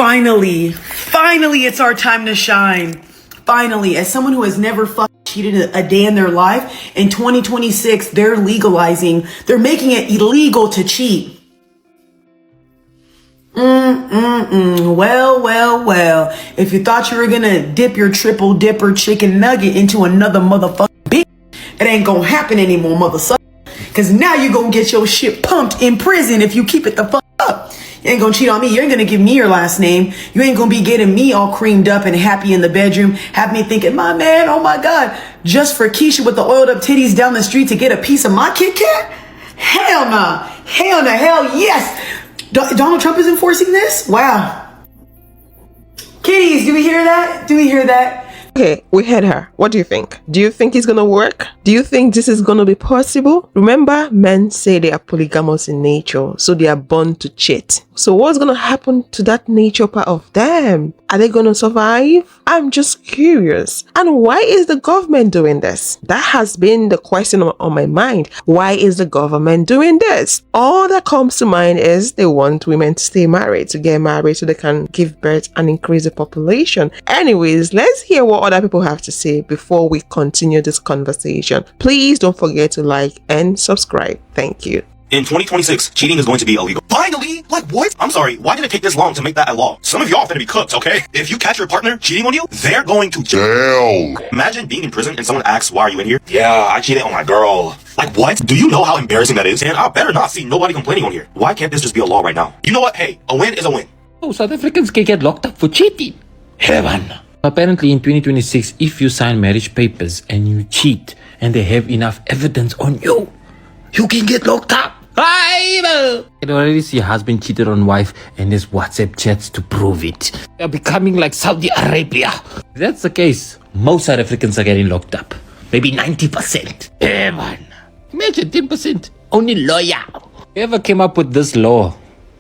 Finally, it's our time to shine. Finally, as someone who has never cheated a day in their life, in 2026, they're making it illegal to cheat. Well. If you thought you were gonna dip your triple dipper chicken nugget into another motherfucking bitch, it ain't gonna happen anymore, motherfucker. Cause now you gonna get your shit pumped in prison if you keep it the fuck up. You ain't gonna cheat on me. You ain't gonna give me your last name. You ain't gonna be getting me all creamed up and happy in the bedroom. Have me thinking, my man, oh my God, just for Keisha with the oiled up titties down the street to get a piece of my Kit Kat? Hell nah. Hell yes. Donald Trump is enforcing this? Wow. Kitties, do we hear that? Okay, we heard her. What do you think? Do you think it's gonna work? Do you think this is gonna be possible? Remember, men say they are polygamous in nature, so they are born to cheat. So what's gonna happen to that nature part of them? Are they gonna survive? I'm just curious. And why is the government doing this? That has been the question on my mind. Why is the government doing this? All that comes to mind is they want women to stay married, to get married so they can give birth and increase the population. Anyways, let's hear what other people have to say before we continue this conversation. Please don't forget to like and subscribe. Thank you. In 2026, cheating is going to be illegal. Finally? Like what? I'm sorry, why did it take this long to make that a law? Some of y'all finna be cooked, okay? If you catch your partner cheating on you, they're going to jail. Imagine being in prison and someone asks, why are you in here? Yeah, I cheated on my girl. Like what? Do you know how embarrassing that is? And I better not see nobody complaining on here. Why can't this just be a law right now? You know what? Hey, a win is a win. Oh, South Africans can get locked up for cheating. Heaven. Apparently in 2026, if you sign marriage papers and you cheat and they have enough evidence on you, you can get locked up. I can already see husband cheated on wife and there's WhatsApp chats to prove it. They're becoming like Saudi Arabia. If that's the case, most South Africans are getting locked up. Maybe 90%. Heaven. Imagine 10%. Only lawyer. Whoever came up with this law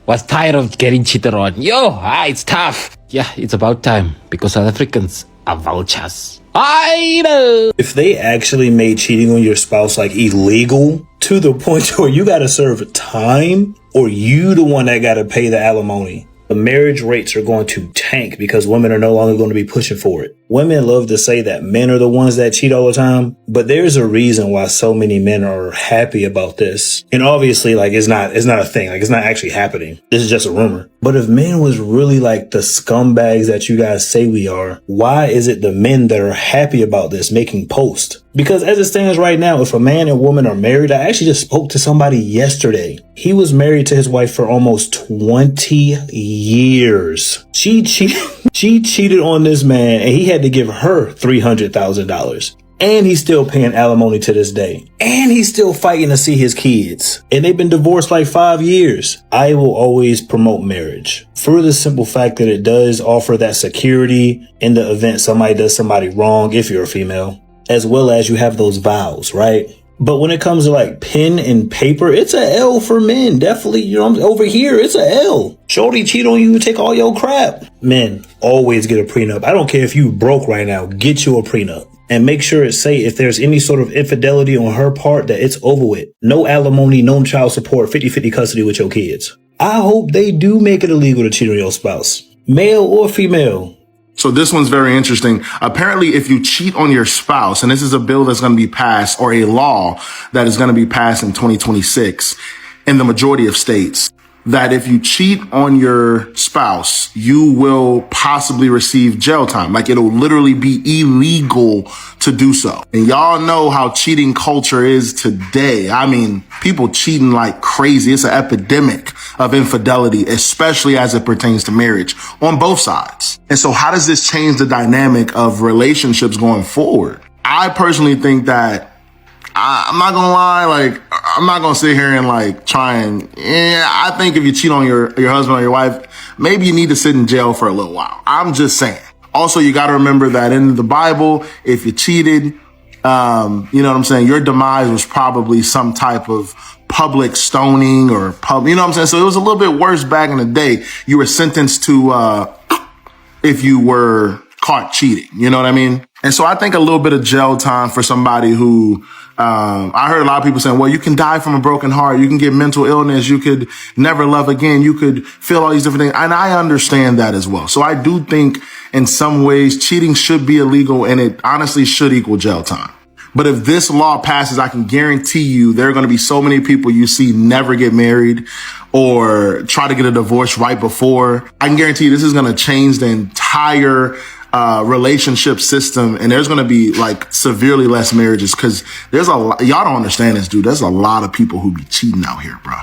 was tired of getting cheated on. It's tough. Yeah, it's about time because South Africans are vultures. If they actually made cheating on your spouse like illegal to the point where you gotta serve time or you the one that gotta pay the alimony, the marriage rates are going to tank because women are no longer going to be pushing for it. Women love to say that men are the ones that cheat all the time, but there's a reason why so many men are happy about this. And obviously, like, it's not a thing. Like, it's not actually happening. This is just a rumor. But if men was really like the scumbags that you guys say we are, why is it the men that are happy about this making posts? Because as it stands right now, if a man and woman are married, I actually just spoke to somebody yesterday. He was married to his wife for almost 20 years. She cheated on this man and he had to give her $300,000. And he's still paying alimony to this day. And he's still fighting to see his kids. And they've been divorced like 5 years. I will always promote marriage for the simple fact that it does offer that security in the event somebody does somebody wrong, if you're a female, as well as you have those vows, right? But when it comes to like pen and paper, it's a L for men. Definitely, over here, it's a L. Shorty cheat on you, take all your crap. Men, always get a prenup. I don't care if you broke right now, get you a prenup. And make sure it say if there's any sort of infidelity on her part that it's over with. No alimony, no child support, 50-50 custody with your kids. I hope they do make it illegal to cheat on your spouse, male or female. So this one's very interesting. Apparently, if you cheat on your spouse, and this is a bill that's going to be passed or a law that is going to be passed in 2026 in the majority of states, that if you cheat on your spouse, you will possibly receive jail time. Like it'll literally be illegal to do so. And y'all know how cheating culture is today. I mean, people cheating like crazy. It's an epidemic of infidelity, especially as it pertains to marriage on both sides. And so how does this change the dynamic of relationships going forward? I personally think that I'm not gonna lie, like, I'm not gonna sit here and like try and, I think if you cheat on your husband or your wife, maybe you need to sit in jail for a little while. I'm just saying. Also, you gotta remember that in the Bible, if you cheated, you know what I'm saying, your demise was probably some type of public stoning or you know what I'm saying? So it was a little bit worse back in the day. You were sentenced to, if you were caught cheating, you know what I mean? And so I think a little bit of jail time for somebody who, I heard a lot of people saying, well, you can die from a broken heart. You can get mental illness. You could never love again. You could feel all these different things. And I understand that as well. So I do think in some ways cheating should be illegal, and it honestly should equal jail time. But if this law passes, I can guarantee you there are going to be so many people you see never get married or try to get a divorce right before. I can guarantee you this is going to change the entire relationship system, and there's going to be like severely less marriages because there's a lot, y'all don't understand this, dude. There's a lot of people who be cheating out here, bro.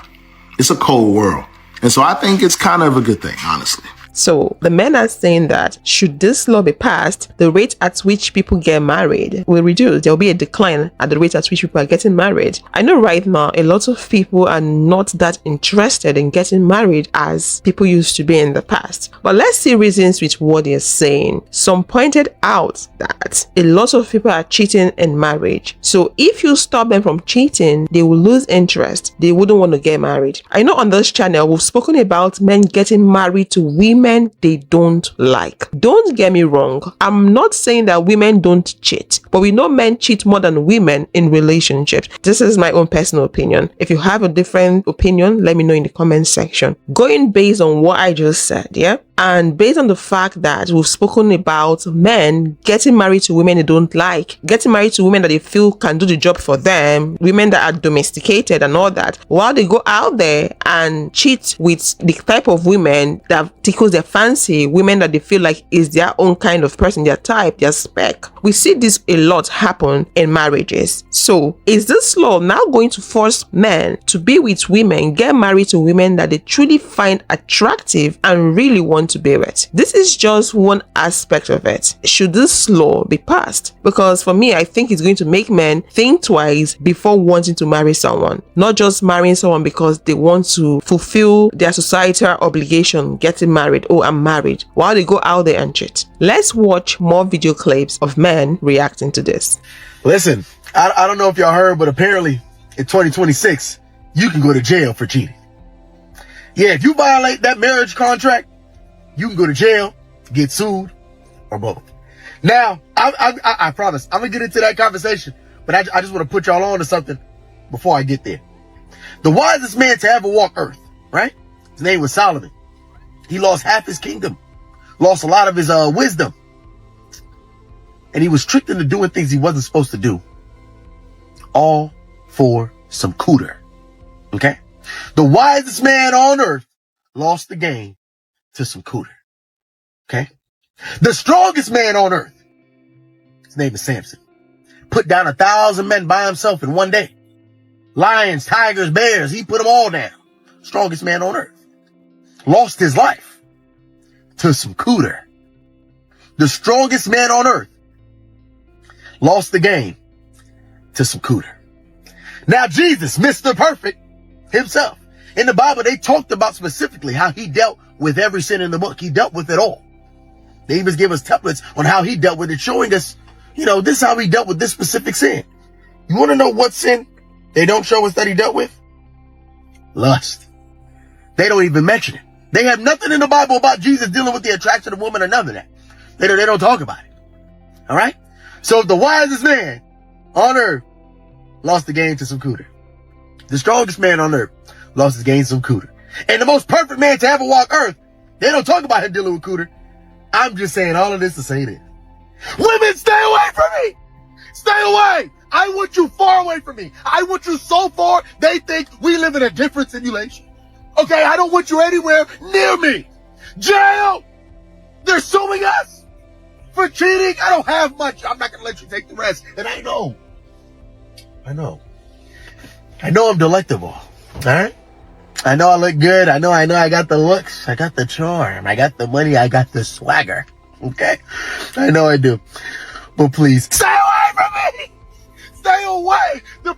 It's a cold world. And so I think it's kind of a good thing, honestly. So the men are saying that should this law be passed, the rate at which people get married will reduce. There will be a decline at the rate at which people are getting married. I know right now a lot of people are not that interested in getting married as people used to be in the past. But let's see reasons with what they're saying. Some pointed out that a lot of people are cheating in marriage. So if you stop them from cheating, they will lose interest. They wouldn't want to get married. I know on this channel we've spoken about men getting married to women they don't like. Don't get me wrong. I'm not saying that women don't cheat, but we know men cheat more than women in relationships. This is my own personal opinion. If you have a different opinion, let me know in the comment section. Going based on what I just said, yeah? And based on the fact that we've spoken about men getting married to women they don't like, getting married to women that they feel can do the job for them, women that are domesticated and all that, while they go out there and cheat with the type of women that tickles their fancy, women that they feel like is their own kind of person, their type, their spec. We see this a lot happen in marriages. So is this law now going to force men to be with women, get married to women that they truly find attractive and really want to be with? This is just one aspect of it. Should this law be passed? Because for me, I think it's going to make men think twice before wanting to marry someone. Not just marrying someone because they want to fulfill their societal obligation, getting married. Oh, I'm married. While they go out there and cheat. Let's watch more video clips of men reacting to this. Listen, I don't know if y'all heard, but apparently in 2026, you can go to jail for cheating. Yeah, if you violate that marriage contract, you can go to jail, get sued, or both. Now, I promise, I'm going to get into that conversation, but I just want to put y'all on to something before I get there. The wisest man to ever walk earth, right? His name was Solomon. He lost half his kingdom, lost a lot of his wisdom. And he was tricked into doing things he wasn't supposed to do. All for some cooter. Okay? The wisest man on earth lost the game to some cooter. Okay? The strongest man on earth, his name is Samson, put down 1,000 men by himself in one day. Lions, tigers, bears, he put them all down. Strongest man on earth. Lost his life to some cooter. The strongest man on earth lost the game to some cooter. Now Jesus, Mr. Perfect himself, in the Bible, they talked about specifically how he dealt with every sin in the book. He dealt with it all. They even give us templates on how he dealt with it, showing us, this is how he dealt with this specific sin. You want to know what sin they don't show us that he dealt with? Lust. They don't even mention it. They have nothing in the Bible about Jesus dealing with the attraction of women or none of that. They don't talk about it. All right? So if the wisest man on earth lost the game to some cooter, the strongest man on earth lost his game to some cooter, and the most perfect man to ever walk earth, they don't talk about him dealing with cooter. I'm just saying all of this to say this. Women, stay away from me! Stay away! I want you far away from me. I want you so far, they think we live in a different simulation. Okay, I don't want you anywhere near me. Jail! They're suing us for cheating. I don't have much. I'm not going to let you take the rest. And I know I'm delectable. All right? I know I look good. I know I got the looks. I got the charm. I got the money. I got the swagger. Okay? I know I do. But please, stay away from me! Stay away! They're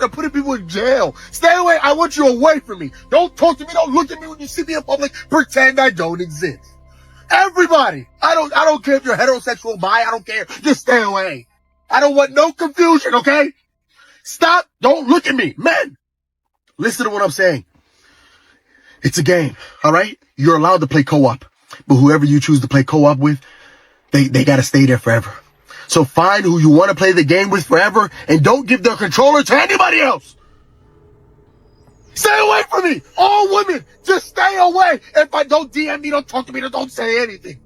putting people in jail. Stay away. I want you away from me. Don't talk to me. Don't look at me when you see me in public. Pretend I don't exist. Everybody. I don't care if you're heterosexual, bi. I don't care. Just stay away. I don't want no confusion, okay? Stop. Don't look at me. Men, listen to what I'm saying. It's a game, all right? You're allowed to play co-op. But whoever you choose to play co-op with, they got to stay there forever. So find who you want to play the game with forever and don't give the controller to anybody else. Stay away from me. All women, just stay away. If I don't DM me, don't talk to me, don't say anything.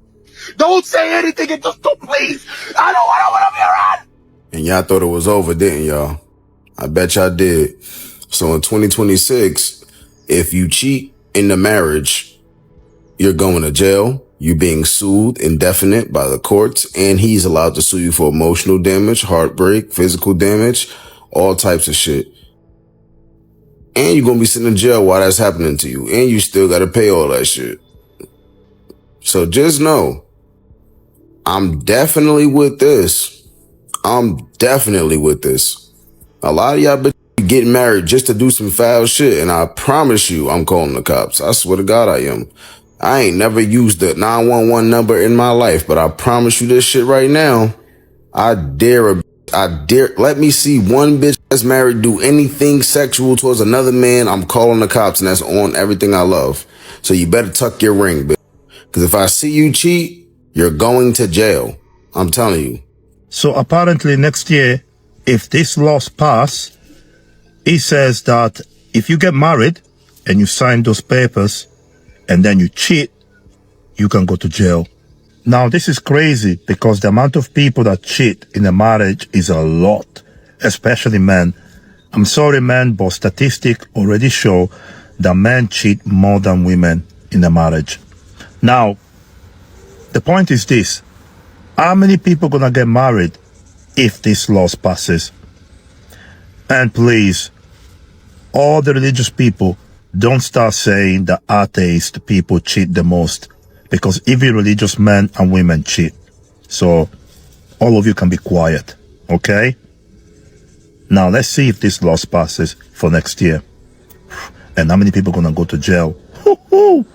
Don't say anything and just don't, please. I don't want to be around. And y'all thought it was over, didn't y'all? I bet y'all did. So in 2026, if you cheat in the marriage, you're going to jail. You're being sued indefinite by the courts, and he's allowed to sue you for emotional damage, heartbreak, physical damage, all types of shit. And you're going to be sitting in jail while that's happening to you. And you still got to pay all that shit. So just know, I'm definitely with this. I'm definitely with this. A lot of y'all bitches getting married just to do some foul shit. And I promise you, I'm calling the cops. I swear to God I am. I ain't never used the 911 number in my life. But I promise you this shit right now. I dare, let me see one bitch that's married do anything sexual towards another man. I'm calling the cops, and that's on everything I love. So you better tuck your ring, bitch. Because if I see you cheat, you're going to jail. I'm telling you. So apparently next year, if this laws pass, it says that if you get married and you sign those papers and then you cheat, you can go to jail. Now, this is crazy because the amount of people that cheat in a marriage is a lot, especially men. I'm sorry, men, but statistics already show that men cheat more than women in a marriage. Now, the point is this. How many people gonna get married if this law passes? And please, all the religious people, don't start saying that atheist people cheat the most, because even religious men and women cheat. So all of you can be quiet, okay? Now let's see if this law passes for next year. And how many people gonna go to jail? Woo-hoo!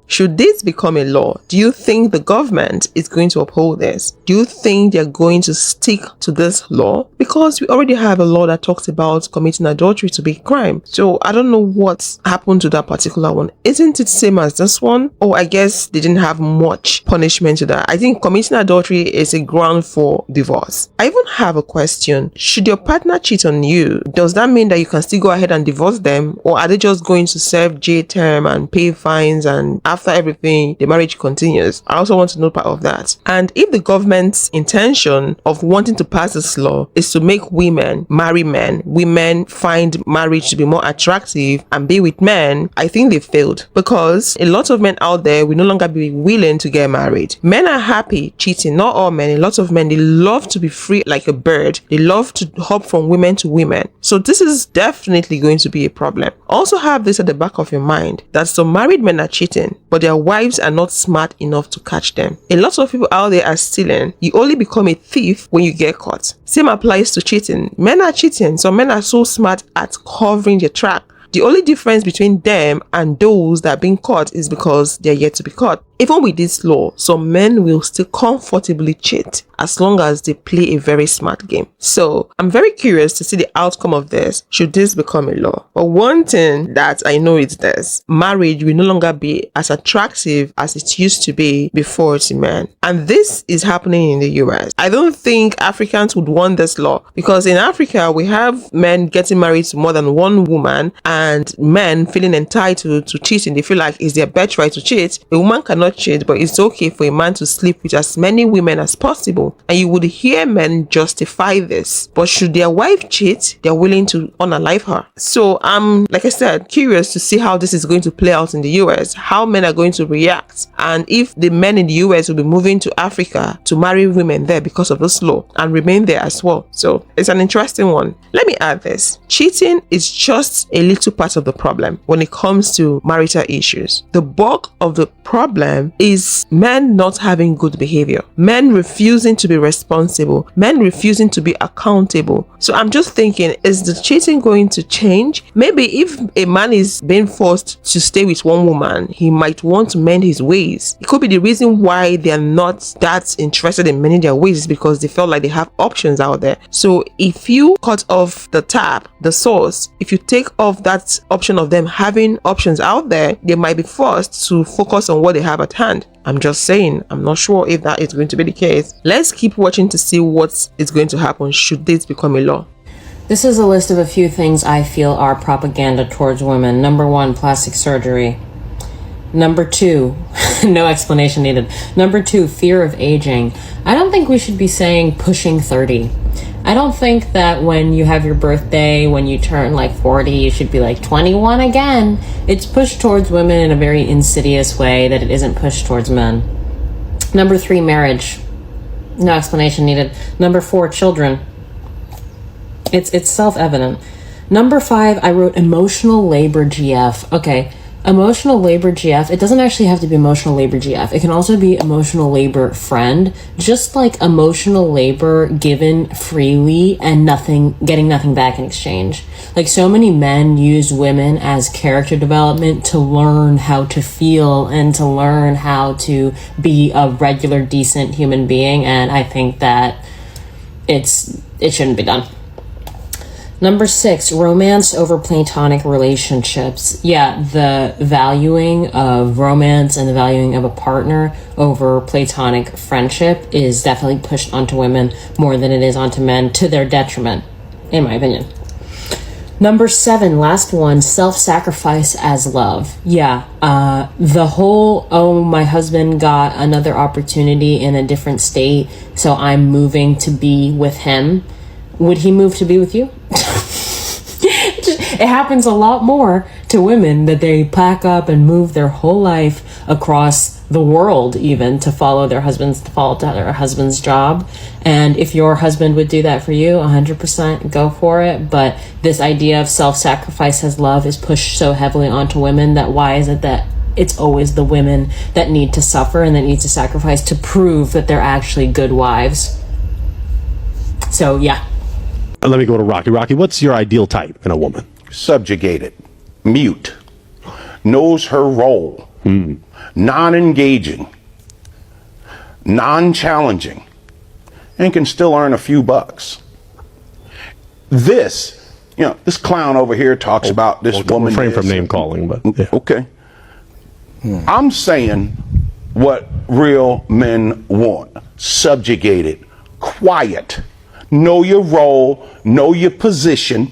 Should this become a law, do you think the government is going to uphold this? Do you think they're going to stick to this law? Because we already have a law that talks about committing adultery to be a crime. So I don't know what happened to that particular one. Isn't it same as this one? Or I guess they didn't have much punishment to that. I think committing adultery is a ground for divorce. I even have a question. Should your partner cheat on you? Does that mean that you can still go ahead and divorce them? Or are they just going to serve jail term and pay fines, and after everything, the marriage continues? I also want to know part of that. And if the government's intention of wanting to pass this law is to make women marry men, women find marriage to be more attractive and be with men, I think they failed, because a lot of men out there will no longer be willing to get married. Men are happy cheating. Not all men. A lot of men, they love to be free like a bird. They love to hop from women to women. So this is definitely going to be a problem. Also have this at the back of your mind, that some married men are cheating, but their wives are not smart enough to catch them. A lot of people out there are stealing. You only become a thief when you get caught. Same applies to cheating. Men are cheating. Some men are so smart at covering their track. The only difference between them and those that are being caught is because they're yet to be caught. Even with this law, some men will still comfortably cheat as long as they play a very smart game. So I'm very curious to see the outcome of this should this become a law. But one thing that I know is this: marriage will no longer be as attractive as it used to be before to men. And this is happening in the US. I don't think Africans would want this law, because in Africa we have men getting married to more than one woman and men feeling entitled to cheating. They feel like it's their birthright to cheat. A woman cannot cheat, but it's okay for a man to sleep with as many women as possible. And you would hear men justify this. But should their wife cheat, they're willing to unalive her. So I'm, like I said, curious to see how this is going to play out in the US, how men are going to react, and if the men in the US will be moving to Africa to marry women there because of this law and remain there as well. So it's an interesting one. Let me add this: cheating is just a little part of the problem when it comes to marital issues. The bulk of the problem is men not having good behavior, men refusing to be responsible, men refusing to be accountable. So I'm just thinking, is the cheating going to change? Maybe if a man is being forced to stay with one woman, he might want to mend his ways. It could be the reason why they are not that interested in mending their ways, is because they felt like they have options out there. So if you cut off the tap, the source, if you take off that option of them having options out there, they might be forced to focus on what they have at hand. I'm just saying, I'm not sure if that is going to be the case. Let's keep watching to see what is going to happen should this become a law. This is a list of a few things I feel are propaganda towards women. Number 1, plastic surgery. Number 2, no explanation needed. Number 2, fear of aging. I don't think we should be saying pushing 30. I don't think that when you have your birthday, when you turn like 40, you should be like 21 again. It's pushed towards women in a very insidious way that it isn't pushed towards men. Number 3, marriage. No explanation needed. Number 4, children. It's self-evident. Number 5, I wrote emotional labor GF. Okay. Emotional labor GF, it doesn't actually have to be emotional labor GF. It can also be emotional labor friend, just like emotional labor given freely and getting nothing back in exchange. Like, so many men use women as character development to learn how to feel and to learn how to be a regular, decent human being. And I think that it shouldn't be done. Number 6, romance over platonic relationships. Yeah, the valuing of romance and the valuing of a partner over platonic friendship is definitely pushed onto women more than it is onto men, to their detriment, in my opinion. Number 7, last one, self-sacrifice as love. Yeah, the whole, oh, my husband got another opportunity in a different state, so I'm moving to be with him. Would he move to be with you? It happens a lot more to women that they pack up and move their whole life across the world, even to follow their husband's job. And if your husband would do that for you, 100% go for it. But this idea of self-sacrifice as love is pushed so heavily onto women that why is it that it's always the women that need to suffer and that need to sacrifice to prove that they're actually good wives? So yeah. Let me go to Rocky. Rocky, what's your ideal type in a woman? Subjugated, mute, knows her role, non-engaging, non-challenging, and can still earn a few bucks. This clown over here talks about this woman. Refrain from name calling, but yeah. Okay. I'm saying what real men want: subjugated, quiet, know your role, know your position.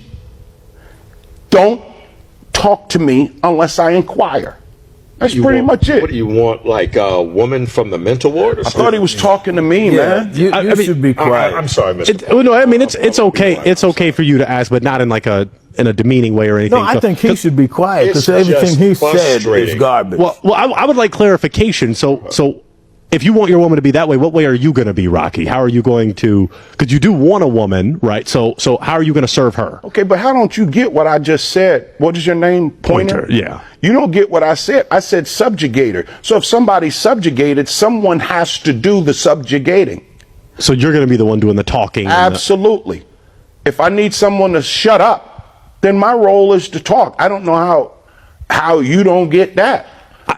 Don't talk to me unless I inquire. That's pretty much it. What do you want, like a woman from the mental ward or something? I thought he was talking to me, man. You should be quiet. I'm sorry, Mr. No, I mean it's okay. It's okay for you to ask, but not in like in a demeaning way or anything. No, I think he should be quiet because everything he said is garbage. Well, I would like clarification. So if you want your woman to be that way, what way are you going to be, Rocky? How are you going to? Because you do want a woman, right? So how are you going to serve her? Okay, but how don't you get what I just said? What is your name? Pointer? Yeah. You don't get what I said. I said subjugator. So if somebody's subjugated, someone has to do the subjugating. So you're going to be the one doing the talking. Absolutely. If I need someone to shut up, then my role is to talk. I don't know how you don't get that.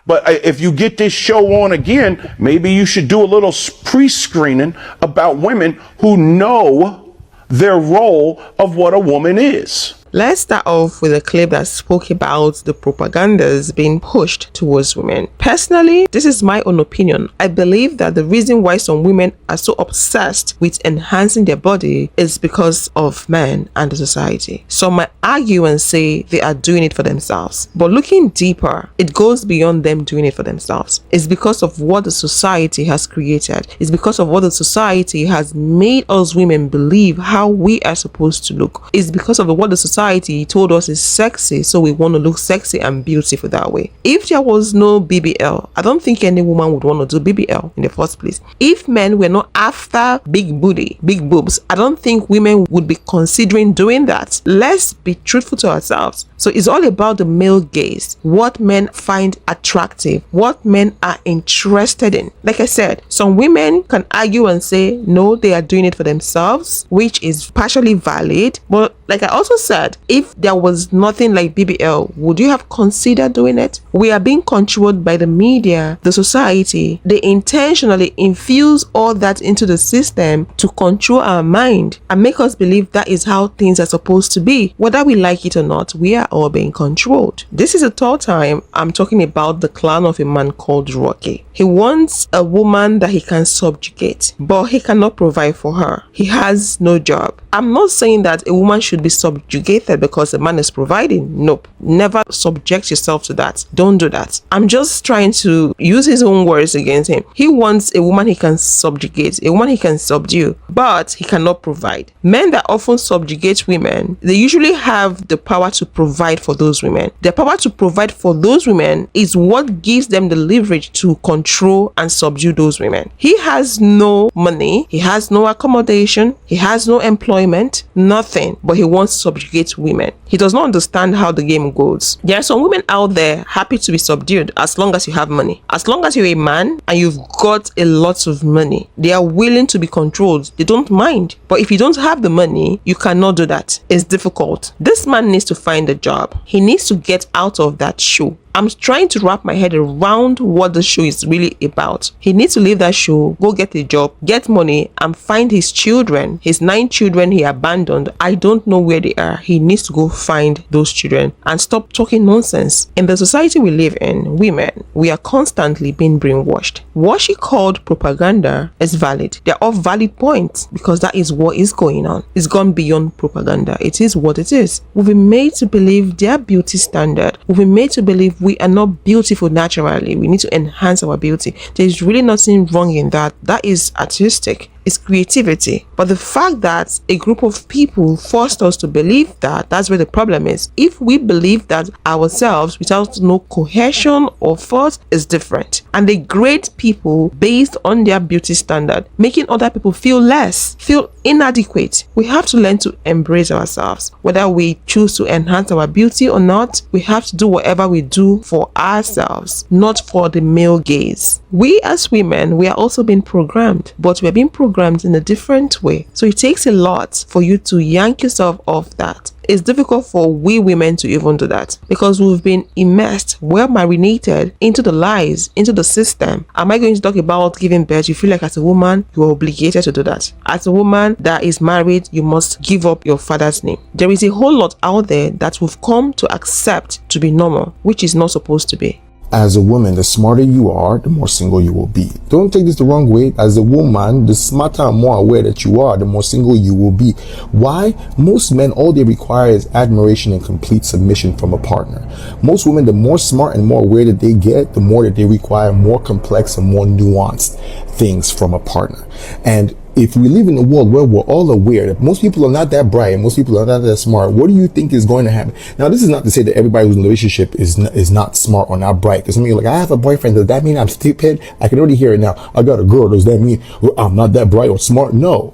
But if you get this show on again, maybe you should do a little pre-screening about women who know their role of what a woman is. Let's start off with a clip that spoke about the propagandas being pushed towards women. Personally, this is my own opinion. I believe that the reason why some women are so obsessed with enhancing their body is because of men and the society. Some might argue and say they are doing it for themselves. But looking deeper, it goes beyond them doing it for themselves. It's because of what the society has created. It's because of what the society has made us women believe how we are supposed to look. It's because of what the society told us is sexy, so we want to look sexy and beautiful that way. If there was no BBL, I don't think any woman would want to do BBL in the first place. If men were not after big booty, big boobs, I don't think women would be considering doing that. Let's be truthful to ourselves. So it's all about the male gaze, what men find attractive, what men are interested in. Like I said, some women can argue and say no, they are doing it for themselves, which is partially valid. But like I also said, that if there was nothing like BBL, would you have considered doing it? We are being controlled by the media, the society. They intentionally infuse all that into the system to control our mind and make us believe that is how things are supposed to be. Whether we like it or not, we are all being controlled. This is the third time I'm talking about the clan of a man called Rocky. He wants a woman that he can subjugate, but he cannot provide for her. He has no job. I'm not saying that a woman should be subjugated because a man is providing. Nope. Never subject yourself to that. Don't do that. I'm just trying to use his own words against him. He wants a woman he can subjugate, a woman he can subdue, but he cannot provide. Men that often subjugate women, they usually have the power to provide for those women. The power to provide for those women is what gives them the leverage to control and subdue those women. He has no money, he has no accommodation, he has no employment, nothing, but he wants to subjugate women. He does not understand how the game goes. There are some women out there happy to be subdued as long as you have money. As long as you're a man and you've got a lot of money, they are willing to be controlled. They don't mind. But if you don't have the money, you cannot do that. It's difficult. This man needs to find a job. He needs to get out of that shoe. I'm trying to wrap my head around what the show is really about. He needs to leave that show, go get a job, get money, and find his children, his 9 children he abandoned. I don't know where they are. He needs to go find those children and stop talking nonsense. In the society we live in, women, we are constantly being brainwashed. What she called propaganda is valid. They're all valid points because that is what is going on. It's gone beyond propaganda. It is what it is. We've been made to believe their beauty standard. We've been made to believe we are not beautiful naturally. We need to enhance our beauty. There's really nothing wrong in that. That is artistic. It's creativity. But the fact that a group of people forced us to believe that, that's where the problem is. If we believe that ourselves without no cohesion or thought, is different. And they grade people based on their beauty standard, making other people feel less, feel inadequate. We have to learn to embrace ourselves. Whether we choose to enhance our beauty or not, we have to do whatever we do for ourselves, not for the male gaze. We as women, we are also being programmed, but we're being programmed in a different way. So it takes a lot for you to yank yourself off that. It's difficult for we women to even do that because we've been immersed, well marinated into the lies, into the system. Am I going to talk about giving birth? You feel like as a woman, you are obligated to do that. As a woman that is married, you must give up your father's name. There is a whole lot out there that we've come to accept to be normal, which is not supposed to be. As a woman, the smarter you are, the more single you will be. Don't take this the wrong way. As a woman, the smarter and more aware that you are, the more single you will be. Why? Most men, all they require is admiration and complete submission from a partner. Most women, the more smart and more aware that they get, the more that they require more complex and more nuanced things from a partner. And if we live in a world where we're all aware that most people are not that bright and most people are not that smart, what do you think is going to happen? Now, this is not to say that everybody who's in a relationship is not smart or not bright. Because some of you are like, I have a boyfriend. Does that mean I'm stupid? I can already hear it now. I got a girl. Does that mean I'm not that bright or smart? No,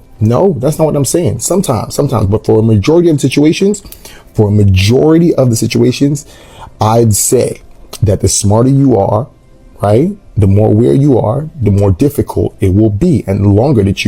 that's not what I'm saying. Sometimes, but for a majority of the situations, I'd say that the smarter you are, right, the more aware you are, the more difficult it will be, and the longer that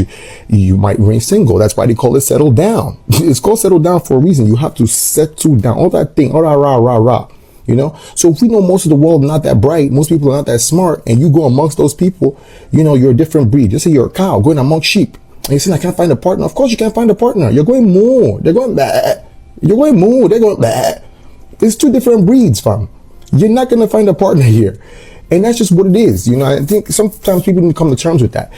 you might remain single. That's why they call it settle down. It's called settle down for a reason. You have to settle down. All that thing, all rah. You know. So if we know most of the world not that bright, most people are not that smart, and you go amongst those people, you know, you're a different breed. Just say you're a cow going amongst sheep, and you say I can't find a partner. Of course you can't find a partner. You're going moo. They're going bah. You're going moo. They're going bah. There's 2 different breeds, fam. You're not gonna find a partner here. And that's just what it is. You know, I think sometimes people need to come to terms with that.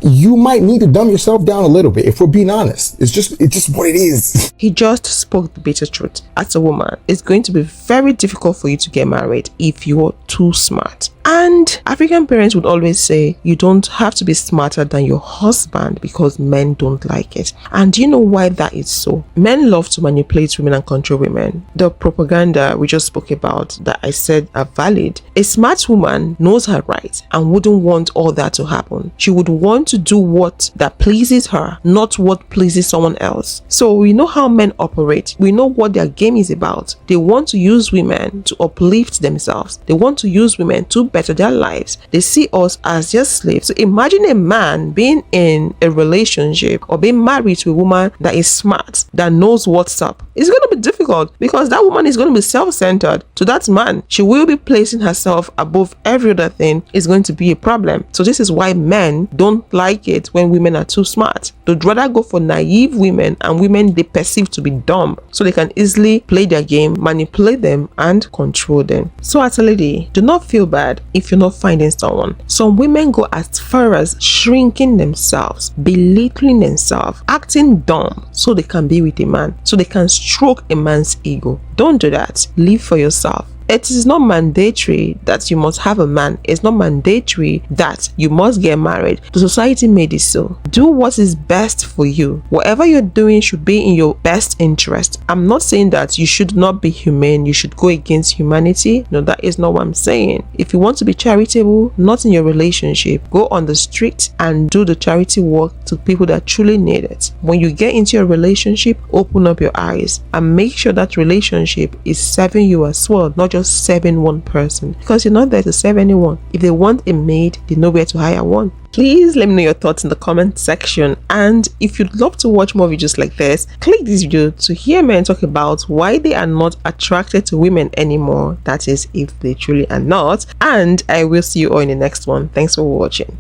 You might need to dumb yourself down a little bit, if we're being honest. It's just what it is. He just spoke the bitter truth. As a woman, it's going to be very difficult for you to get married if you're too smart. And African parents would always say, you don't have to be smarter than your husband because men don't like it. And do you know why that is so? Men love to manipulate women and control women. The propaganda we just spoke about that I said are valid. A smart woman knows her right and wouldn't want all that to happen. She would want to do what that pleases her, not what pleases someone else. So we know how men operate. We know what their game is about. They want to use women to uplift themselves. They want to use women to better to their lives. They see us as their slaves. So imagine a man being in a relationship or being married to a woman that is smart, that knows what's up. It's going to be difficult because that woman is going to be self-centered. To that man, she will be placing herself above every other thing. Is going to be a problem. So this is why men don't like it when women are too smart. They'd rather go for naive women and women they perceive to be dumb, so they can easily play their game, manipulate them, and control them. So as a lady, do not feel bad if you're not finding someone. Some women go as far as shrinking themselves, belittling themselves, acting dumb so they can be with a man, so they can stroke a man's ego. Don't do that. Live for yourself. It is not mandatory that you must have a man. It's not mandatory that you must get married. The society made it so. Do what is best for you. Whatever you're doing should be in your best interest. I'm not saying that you should not be humane, you should go against humanity. No, that is not what I'm saying. If you want to be charitable, not in your relationship, go on the street and do the charity work to people that truly need it. When you get into your relationship, open up your eyes and make sure that relationship is serving you as well, not just serving one person, because you're not there to serve anyone. If they want a maid, they know where to hire one. Please let me know your thoughts in the comment section, and if you'd love to watch more videos like this, click this video to hear men talk about why they are not attracted to women anymore, that is if they truly are not. And I will see you all in the next one. Thanks for watching.